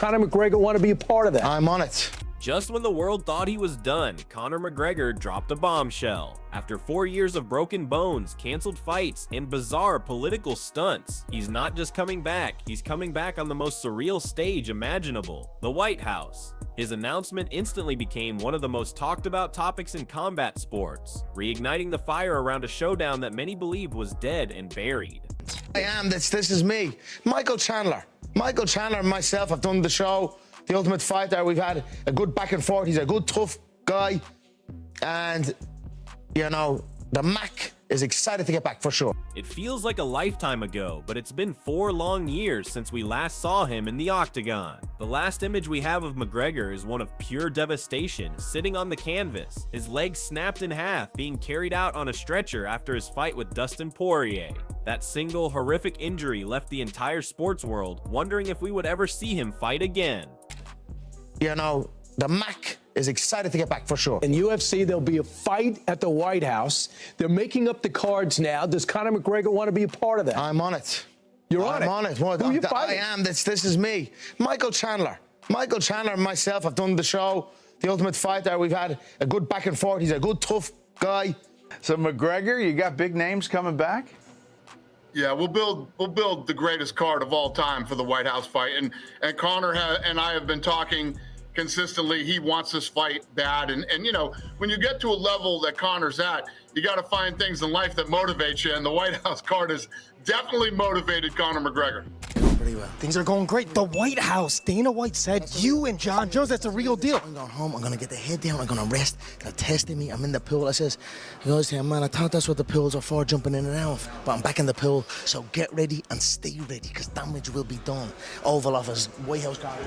Conor McGregor want to be a part of that? I'm on it. Just when the world thought he was done, Conor McGregor dropped a bombshell. After 4 years of broken bones, canceled fights, and bizarre political stunts, he's not just coming back, he's coming back on the most surreal stage imaginable, the White House. His announcement instantly became one of the most talked about topics in combat sports, reigniting the fire around a showdown that many believed was dead and buried. This is me, Michael Chandler. Michael Chandler and myself have done the show, The Ultimate Fighter. We've had a good back and forth. He's a good, tough guy. And, you know, the Mac is excited to get back for sure. It feels like a lifetime ago, but it's been 4 long years since we last saw him in the octagon. The last image we have of McGregor is one of pure devastation, sitting on the canvas, his legs snapped in half, being carried out on a stretcher after his fight with Dustin Poirier. That single horrific injury left the entire sports world wondering if we would ever see him fight again. You know, the Mac is excited to get back for sure. In UFC, there'll be a fight at the White House. They're making up the cards now. Does Conor McGregor want to be a part of that? I'm on it. You're on it? I'm on it. Well, Who you fighting? This is me, Michael Chandler. Michael Chandler and myself have done the show, The Ultimate Fighter. We've had a good back and forth. He's a good, tough guy. So McGregor, you got big names coming back? Yeah, we'll build the greatest card of all time for the White House fight. And Conor and I have been talking consistently. He wants this fight bad. And you know, when you get to a level that Conor's at, you got to find things in life that motivate you. And the White House card has definitely motivated Conor McGregor. Pretty well. Things are going great. The White House, Dana White said, you and John Jones, that's a real deal. I'm going home, I'm going to get the head down, I'm going to rest. They're testing me, I'm in the pool. I says, you always say, man, I thought that's what the pools are for, jumping in and out. But I'm back in the pool, so get ready and stay ready, because damage will be done. Oval Office, White House card.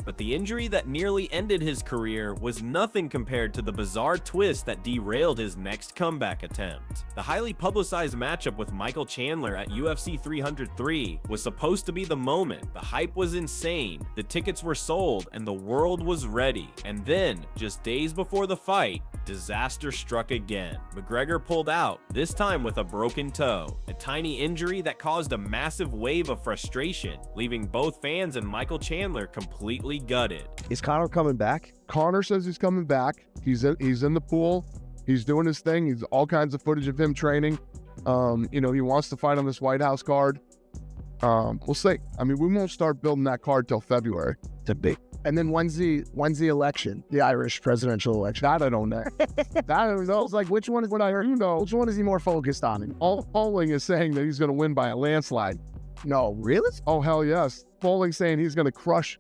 But the injury that nearly ended his career was nothing compared to the bizarre twist that derailed his next comeback attempt. The highly publicized matchup with Michael Chandler at UFC 303 was supposed to be the moment. The hype was insane, the tickets were sold, and the world was ready. And then, just days before the fight, disaster struck again. McGregor pulled out, this time with a broken toe, a tiny injury that caused a massive wave of frustration, leaving both fans and Michael Chandler completely gutted. Is Conor coming back? Conor says he's coming back. He's in the pool. He's doing his thing. He's all kinds of footage of him training. You know, he wants to fight on this White House card. We'll see. I mean, we won't start building that card till February. To be. And then when's the election? The Irish presidential election. That I don't know. That I don't know. It's like, which one is what I heard? You know, Which one is he more focused on? all polling is saying that he's going to win by a landslide. No, really? Oh, hell yes. Polling saying he's going to crush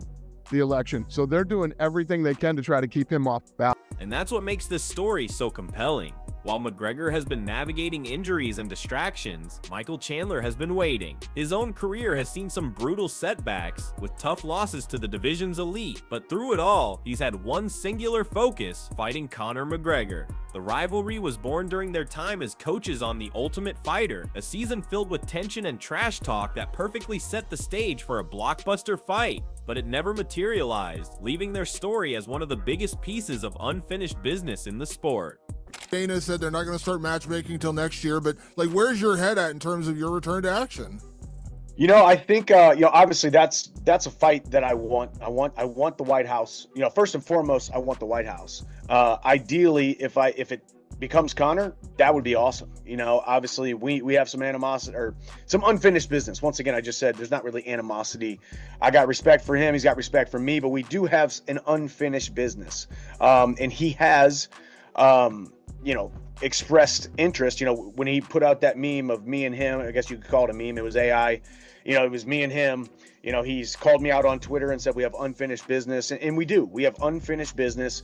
the election. So they're doing everything they can to try to keep him off the ballot. And that's what makes this story so compelling. While McGregor has been navigating injuries and distractions, Michael Chandler has been waiting. His own career has seen some brutal setbacks, with tough losses to the division's elite, but through it all, he's had one singular focus: fighting Conor McGregor. The rivalry was born during their time as coaches on The Ultimate Fighter, a season filled with tension and trash talk that perfectly set the stage for a blockbuster fight. But it never materialized, leaving their story as one of the biggest pieces of unfinished business in the sport. Dana said they're not going to start matchmaking until next year, but like, where's your head at in terms of your return to action? You know, I think you know, obviously that's a fight that I want. I want the White House. You know, first and foremost, I want the White House. Ideally, if it becomes Conor, that would be awesome. You know, obviously we have some animosity or some unfinished business. Once again, I just said there's not really animosity. I got respect for him. He's got respect for me, but we do have an unfinished business. And he has, you know, expressed interest. You know, when he put out that meme of me and him, I guess you could call it a meme. It was AI. You know, it was me and him. You know, he's called me out on Twitter and said we have unfinished business, and we do. We have unfinished business.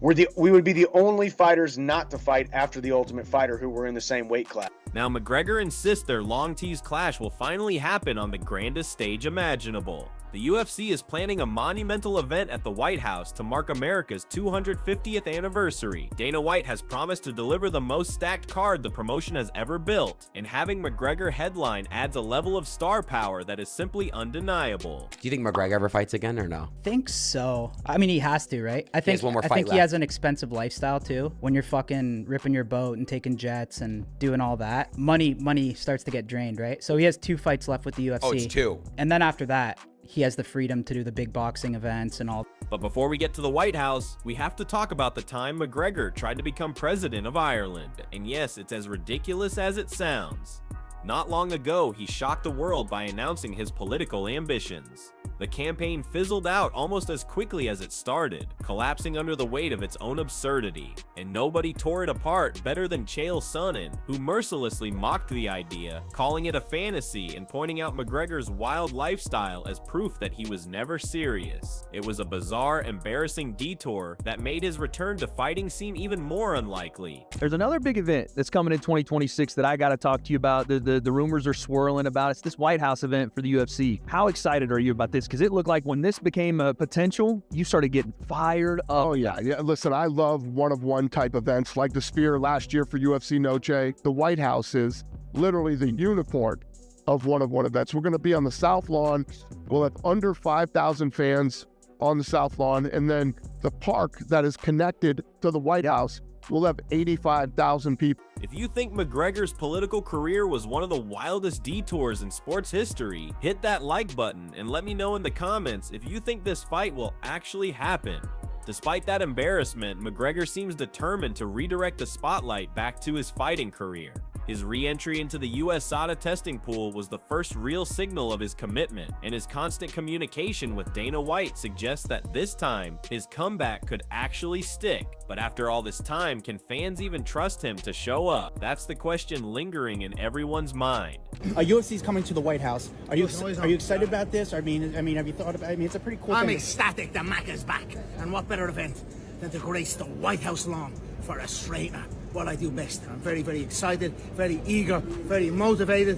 We would be the only fighters not to fight after the Ultimate Fighter who were in the same weight class. Now, McGregor insists their long-teased clash will finally happen on the grandest stage imaginable. The UFC is planning a monumental event at the White House to mark America's 250th anniversary. Dana White has promised to deliver the most stacked card the promotion has ever built, and having McGregor headline adds a level of star power that is simply undeniable. Do you think McGregor ever fights again or no? Think so. I mean, he has to, right? I think he has an expensive lifestyle too. When you're fucking ripping your boat and taking jets and doing all that, money starts to get drained, right? So he has 2 fights left with the UFC. Oh, it's 2. And then after that, he has the freedom to do the big boxing events and all. But before we get to the White House, we have to talk about the time McGregor tried to become president of Ireland. And yes, it's as ridiculous as it sounds. Not long ago, he shocked the world by announcing his political ambitions. The campaign fizzled out almost as quickly as it started, collapsing under the weight of its own absurdity. And nobody tore it apart better than Chael Sonnen, who mercilessly mocked the idea, calling it a fantasy and pointing out McGregor's wild lifestyle as proof that he was never serious. It was a bizarre, embarrassing detour that made his return to fighting seem even more unlikely. There's another big event that's coming in 2026 that I got to talk to you about. The rumors are swirling about. It's this White House event for the UFC. How excited are you about this? Because it looked like when this became a potential, you started getting fired up. Oh, yeah. Listen, I love one-of-one type events like the Sphere last year for UFC Noche. The White House is literally the unicorn of one-of-one events. We're going to be on the South Lawn. We'll have under 5,000 fans on the South Lawn. And then the park that is connected to the White House will have 85,000 people. If you think McGregor's political career was one of the wildest detours in sports history, hit that like button and let me know in the comments if you think this fight will actually happen. Despite that embarrassment, McGregor seems determined to redirect the spotlight back to his fighting career. His re-entry into the USADA testing pool was the first real signal of his commitment, and his constant communication with Dana White suggests that this time, his comeback could actually stick. But after all this time, can fans even trust him to show up? That's the question lingering in everyone's mind. UFC's coming to the White House. Are you excited about this? I mean, have you thought about? I mean, it's a pretty cool. I'm thing. ecstatic the Mac is back, and what better event than to grace the White House lawn for a straightener? What I do best. I'm very, very excited, very eager, very motivated.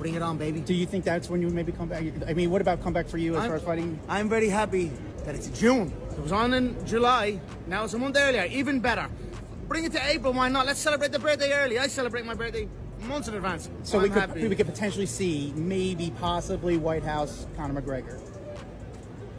Bring it on, baby. Do you think that's when you maybe come back? I mean, what about comeback for you as far as fighting? I'm very happy that it's June. It was on in July. Now it's a month earlier. Even better. Bring it to April. Why not? Let's celebrate the birthday early. I celebrate my birthday months in advance. So we could potentially see, maybe, possibly White House Conor McGregor.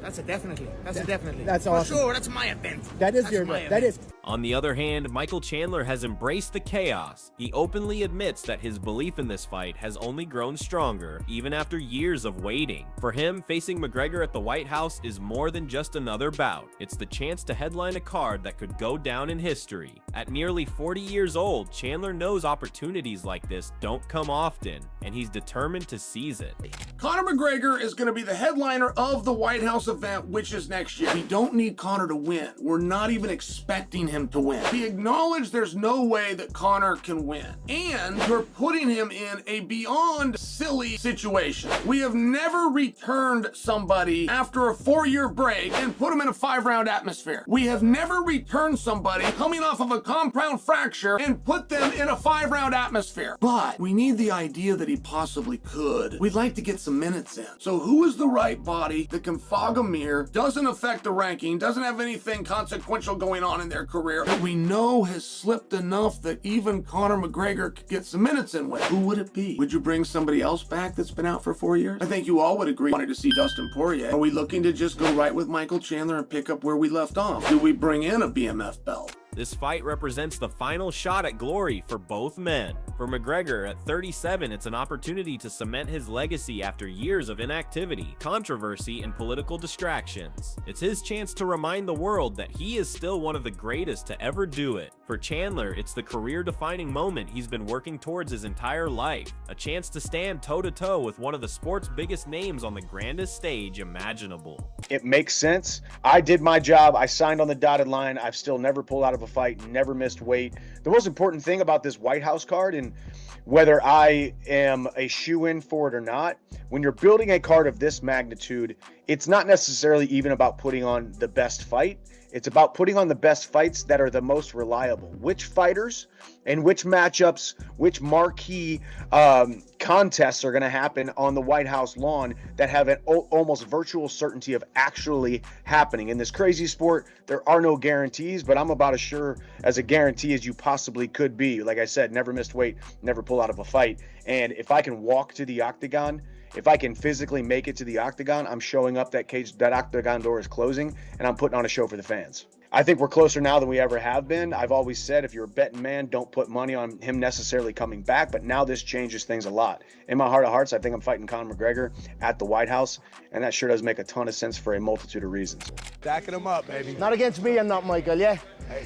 That's a definitely. That's a definitely. That's awesome. For sure. That's my event. That is your event. That is. On the other hand, Michael Chandler has embraced the chaos. He openly admits that his belief in this fight has only grown stronger, even after years of waiting. For him, facing McGregor at the White House is more than just another bout. It's the chance to headline a card that could go down in history. At nearly 40 years old, Chandler knows opportunities like this don't come often, and he's determined to seize it. Conor McGregor is going to be the headliner of the White House event, which is next year. We don't need Conor to win. We're not even expecting him to win. We acknowledge there's no way that Conor can win. And we're putting him in a beyond silly situation. We have never returned somebody after a 4-year break and put him in a 5-round atmosphere. We have never returned somebody coming off of a compound fracture and put them in a 5-round atmosphere. But we need the idea that he possibly could. We'd like to get some minutes in. So who is the right body that can fog a mirror, doesn't affect the ranking, doesn't have anything consequential going on in their career, that we know has slipped enough that even Conor McGregor could get some minutes in with? Who would it be? Would you bring somebody else back that's been out for 4 years? I think you all would agree wanted to see Dustin Poirier. Are we looking to just go right with Michael Chandler and pick up where we left off? Do we bring in a BMF belt? This fight represents the final shot at glory for both men. For McGregor, at 37, it's an opportunity to cement his legacy after years of inactivity, controversy, and political distractions. It's his chance to remind the world that he is still one of the greatest to ever do it. For Chandler, it's the career-defining moment he's been working towards his entire life, a chance to stand toe-to-toe with one of the sport's biggest names on the grandest stage imaginable. It makes sense. I did my job. I signed on the dotted line. I've still never pulled out of a fight, never missed weight. The most important thing about this White House card, and whether I am a shoe-in for it or not, when you're building a card of this magnitude, it's not necessarily even about putting on the best fight. It's about putting on the best fights that are the most reliable. Which fighters and which matchups, which marquee contests are going to happen on the White House lawn that have an almost virtual certainty of actually happening. In this crazy sport, there are no guarantees, but I'm about as sure as a guarantee as you possibly could be. Like I said, never missed weight, never pull out of a fight. And if I can walk to the octagon, if I can physically make it to the octagon, I'm showing up that cage, that octagon door is closing, and I'm putting on a show for the fans. I think we're closer now than we ever have been. I've always said, if you're a betting man, don't put money on him necessarily coming back, but now this changes things a lot. In my heart of hearts, I think I'm fighting Conor McGregor at the White House, and that sure does make a ton of sense for a multitude of reasons. Backing him up, baby. Not against me, I'm not, Michael, yeah?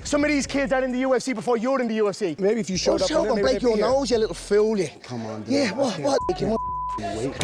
Some of these kids are in the UFC before you're in the UFC. Maybe if you showed up and maybe break they'd your be here. nose, you little fool, you. Come on, dude. Yeah, what? You Wait.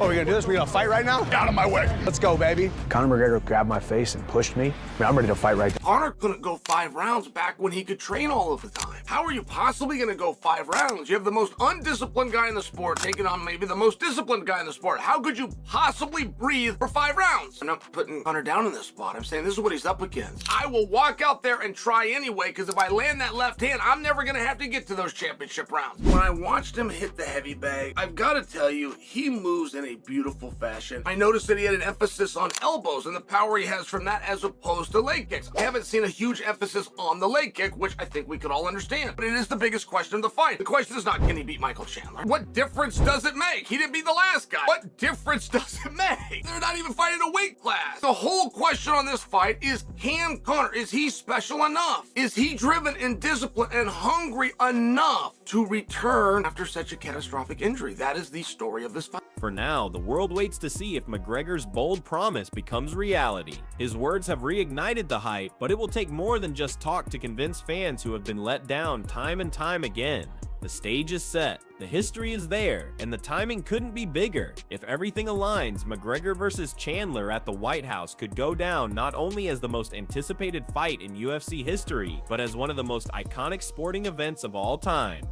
Oh, we're gonna do this? We're gonna fight right now? Out of my way. Let's go, baby. Conor McGregor grabbed my face and pushed me. I'm ready to fight right now. Conor couldn't go 5 rounds back when he could train all of the time. How are you possibly going to go 5 rounds? You have the most undisciplined guy in the sport taking on maybe the most disciplined guy in the sport. How could you possibly breathe for 5 rounds? I'm not putting Conor down in this spot. I'm saying this is what he's up against. I will walk out there and try anyway, because if I land that left hand, I'm never going to have to get to those championship rounds. When I watched him hit the heavy bag, I've got to tell you, he moves in a beautiful fashion. I noticed that he had an emphasis on elbows and the power he has from that as opposed to leg kicks. I haven't seen a huge emphasis on the leg kick, which I think we could all understand. But it is the biggest question of the fight. The question is not, can he beat Michael Chandler? What difference does it make? He didn't beat the last guy. What difference does it make? They're not even fighting a weight class. The whole question on this fight is, can Conor, is he special enough? Is he driven and disciplined and hungry enough to return after such a catastrophic injury? That is the story of this fight. For now, the world waits to see if McGregor's bold promise becomes reality. His words have reignited the hype, but it will take more than just talk to convince fans who have been let down time and time again. The stage is set, the history is there, and the timing couldn't be bigger. If everything aligns, McGregor versus Chandler at the White House could go down not only as the most anticipated fight in UFC history, but as one of the most iconic sporting events of all time.